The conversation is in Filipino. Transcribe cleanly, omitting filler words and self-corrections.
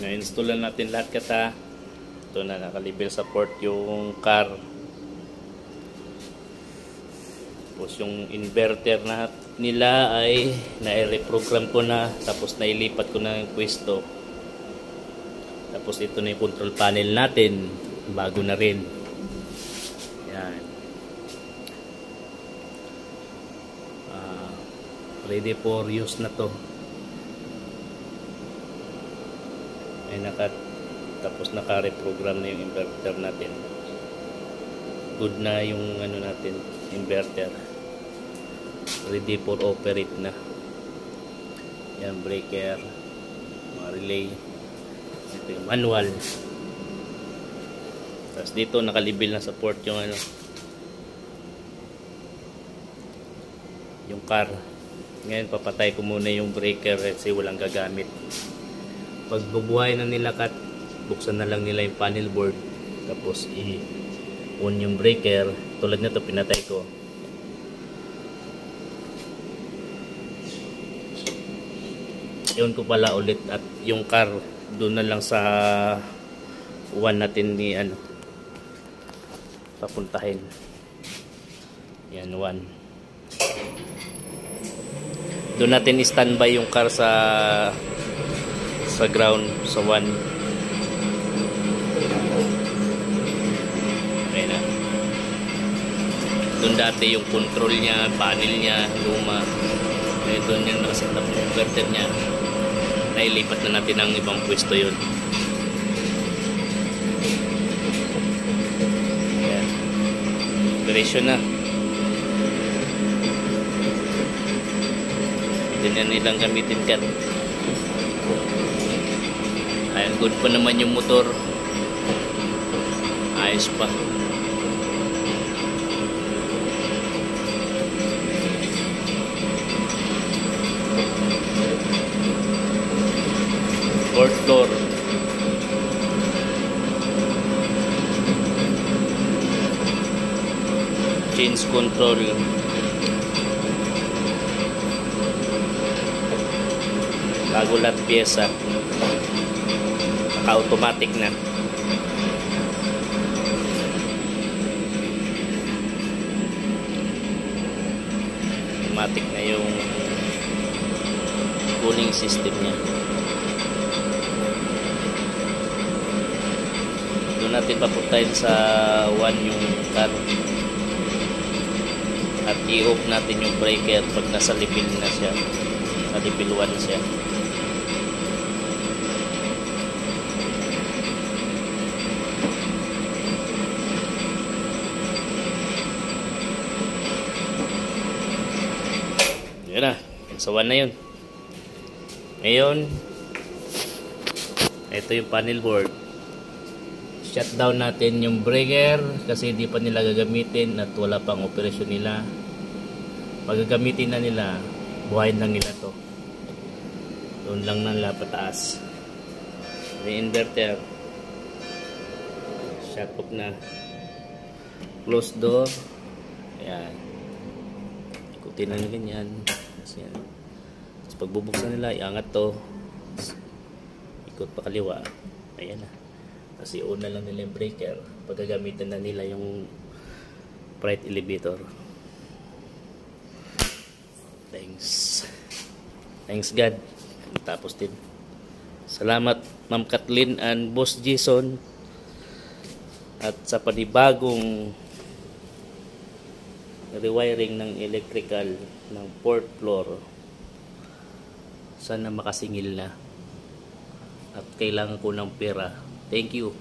Na-installan natin lahat kata. Ito na, naka-level support yung car. Tapos yung inverter na nila ay na-reprogram ko na. Tapos nailipat ko na yung pwesto. Tapos ito na yung control panel natin. Bago na rin. Yan. Ready for use na to. Ay tapos naka-reprogram na yung inverter natin. Good na yung ano natin, inverter. Ready for operate na. Yan, breaker, mga relay. Ito yung manual. Tapos dito nakalibil na support yung ano, yung car. Ngayon papatay ko muna yung breaker kasi walang gagamit. Pag bubuhay na nila kat, buksan na lang nila yung panel board. Tapos i-on yung breaker. Tulad nito pinatay ko. I-on ko pala ulit at yung car doon na lang sa one natin ni ano papuntahin. Yan, one. Doon natin i-standby yung car sa ground, sa one. Okay na. Doon dati yung control niya, panel niya, luma. Okay, doon yung nakaset up yung inverter niya. Nailipat na natin ang ibang pwesto yun. Ayan. Operation na. Hindi na nilang gamitin ka. Ayan, good pa naman yung motor. Ayos pa. Fourth floor. Change control. Bago lahat pyesa. Automatic na. Automatic na yung cooling system niya. Doon natin papuntahin sa one yung car. At i-off natin yung breaker pag nasa level na siya. Sa level 1 siya. Yan na, sa one na yun. Ngayon, ito yung panel board. Shutdown natin yung breaker kasi hindi pa nila gagamitin at wala pang operasyon nila. Pag gagamitin na nila, buhayin lang nila to. Doon lang nila pataas. May inverter. Shut off na. Close door. Ayan. Ikutin na ganyan. Yan. Tapos pagbubuksan nila, iangat to. Ikot pa kaliwa. Ayan na. Kasi on na lang nila yung breaker. Pag gagamitan na nila yung freight elevator. Thanks. Thanks God. Tapos din. Salamat Ma'am Kathleen and Boss Jason. At sa panibagong rewiring ng electrical ng 4th floor. Sana makasingil na. At kailangan ko ng pera. Thank you.